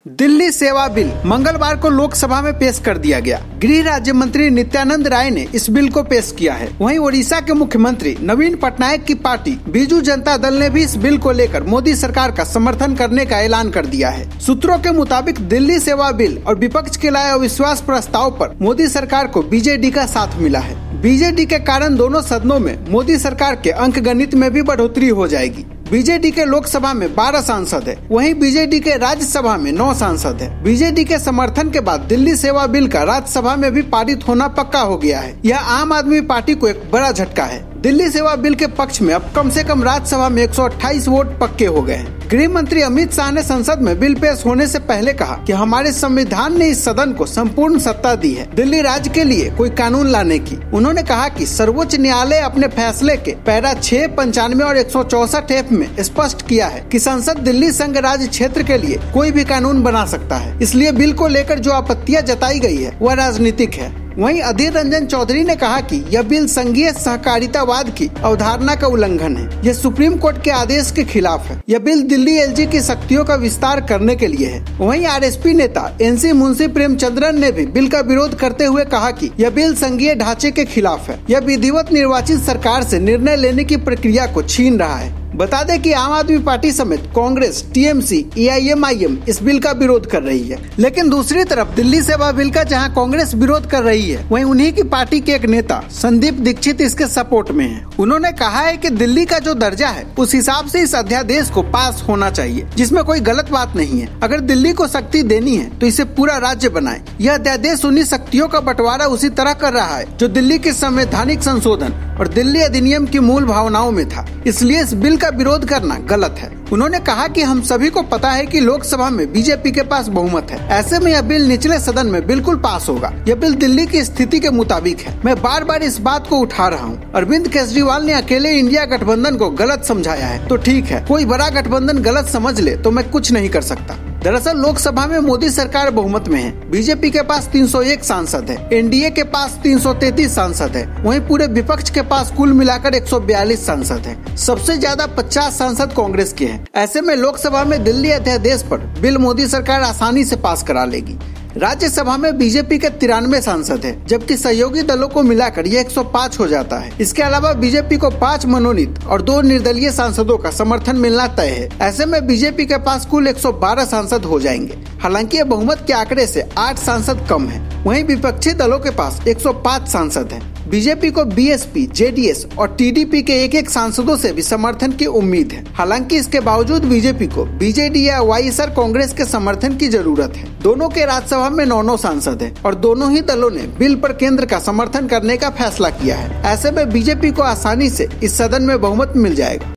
दिल्ली सेवा बिल मंगलवार को लोकसभा में पेश कर दिया गया। गृह राज्य मंत्री नित्यानंद राय ने इस बिल को पेश किया है। वहीं ओडिशा के मुख्यमंत्री नवीन पटनायक की पार्टी बीजू जनता दल ने भी इस बिल को लेकर मोदी सरकार का समर्थन करने का ऐलान कर दिया है। सूत्रों के मुताबिक दिल्ली सेवा बिल और विपक्ष के लाए अविश्वास प्रस्ताव पर मोदी सरकार को बीजेडी का साथ मिला है। बीजेडी के कारण दोनों सदनों में मोदी सरकार के अंकगणित में भी बढ़ोतरी हो जाएगी। बीजेडी के लोकसभा में 12 सांसद है, वहीं बीजेडी के राज्यसभा में 9 सांसद है। बीजेडी के समर्थन के बाद दिल्ली सेवा बिल का राज्यसभा में भी पारित होना पक्का हो गया है। यह आम आदमी पार्टी को एक बड़ा झटका है। दिल्ली सेवा बिल के पक्ष में अब कम से कम राज्यसभा में 128 वोट पक्के हो गए हैं। गृह मंत्री अमित शाह ने संसद में बिल पेश होने से पहले कहा कि हमारे संविधान ने इस सदन को संपूर्ण सत्ता दी है दिल्ली राज्य के लिए कोई कानून लाने की। उन्होंने कहा कि सर्वोच्च न्यायालय अपने फैसले के पैरा 6, 95 और 164 में स्पष्ट किया है कि संसद दिल्ली संघ राज्य क्षेत्र के लिए कोई भी कानून बना सकता है। इसलिए बिल को लेकर जो आपत्तियां जताई गई है वह राजनीतिक है। वहीं अधीर रंजन चौधरी ने कहा कि यह बिल संघीय सहकारितावाद की अवधारणा का उल्लंघन है। यह सुप्रीम कोर्ट के आदेश के खिलाफ है। यह बिल दिल्ली एलजी की शक्तियों का विस्तार करने के लिए है। वहीं आरएसपी नेता एनसी मुंशी प्रेमचंद्रन ने भी बिल का विरोध करते हुए कहा कि यह बिल संघीय ढांचे के खिलाफ है। यह विधिवत निर्वाचित सरकार से निर्णय लेने की प्रक्रिया को छीन रहा है। बता दें कि आम आदमी पार्टी समेत कांग्रेस, टीएमसी, एआईएमआईएम इस बिल का विरोध कर रही है। लेकिन दूसरी तरफ दिल्ली सेवा बिल का जहां कांग्रेस विरोध कर रही है, वहीं उन्हीं की पार्टी के एक नेता संदीप दीक्षित इसके सपोर्ट में हैं। उन्होंने कहा है कि दिल्ली का जो दर्जा है उस हिसाब से इस अध्यादेश को पास होना चाहिए, जिसमें कोई गलत बात नहीं है। अगर दिल्ली को शक्ति देनी है तो इसे पूरा राज्य बनाए। यह अध्यादेश उन्हीं शक्तियों का बंटवारा उसी तरह कर रहा है जो दिल्ली के संवैधानिक संशोधन और दिल्ली अधिनियम की मूल भावनाओं में था। इसलिए इस बिल का विरोध करना गलत है। उन्होंने कहा कि हम सभी को पता है कि लोकसभा में बीजेपी के पास बहुमत है। ऐसे में यह बिल निचले सदन में बिल्कुल पास होगा। यह बिल दिल्ली की स्थिति के मुताबिक है। मैं बार बार इस बात को उठा रहा हूँ। अरविंद केजरीवाल ने अकेले इंडिया गठबंधन को गलत समझाया है तो ठीक है, कोई बड़ा गठबंधन गलत समझ ले तो मैं कुछ नहीं कर सकता। दरअसल लोकसभा में मोदी सरकार बहुमत में है। बीजेपी के पास 301 सांसद है, एनडीए के पास 333 सांसद है, वहीं पूरे विपक्ष के पास कुल मिलाकर 142 सांसद है। सबसे ज्यादा 50 सांसद कांग्रेस के हैं। ऐसे में लोकसभा में दिल्ली अध्यादेश पर बिल मोदी सरकार आसानी से पास करा लेगी। राज्यसभा में बीजेपी के 93 सांसद है, जबकि सहयोगी दलों को मिलाकर यह 105 हो जाता है। इसके अलावा बीजेपी को 5 मनोनीत और 2 निर्दलीय सांसदों का समर्थन मिलना तय है। ऐसे में बीजेपी के पास कुल 112 सांसद हो जाएंगे। हालांकि ये बहुमत के आंकड़े से 8 सांसद कम है। वहीं विपक्षी दलों के पास 105 सांसद हैं। बीजेपी को बीएसपी, जेडीएस और टीडीपी के एक सांसदों से भी समर्थन की उम्मीद है। हालांकि इसके बावजूद बीजेपी को बीजेडी या वाईएसआर कांग्रेस के समर्थन की जरूरत है। दोनों के राज्यसभा में 9 सांसद हैं और दोनों ही दलों ने बिल पर केंद्र का समर्थन करने का फैसला किया है। ऐसे में बीजेपी को आसानी से इस सदन में बहुमत मिल जाएगा।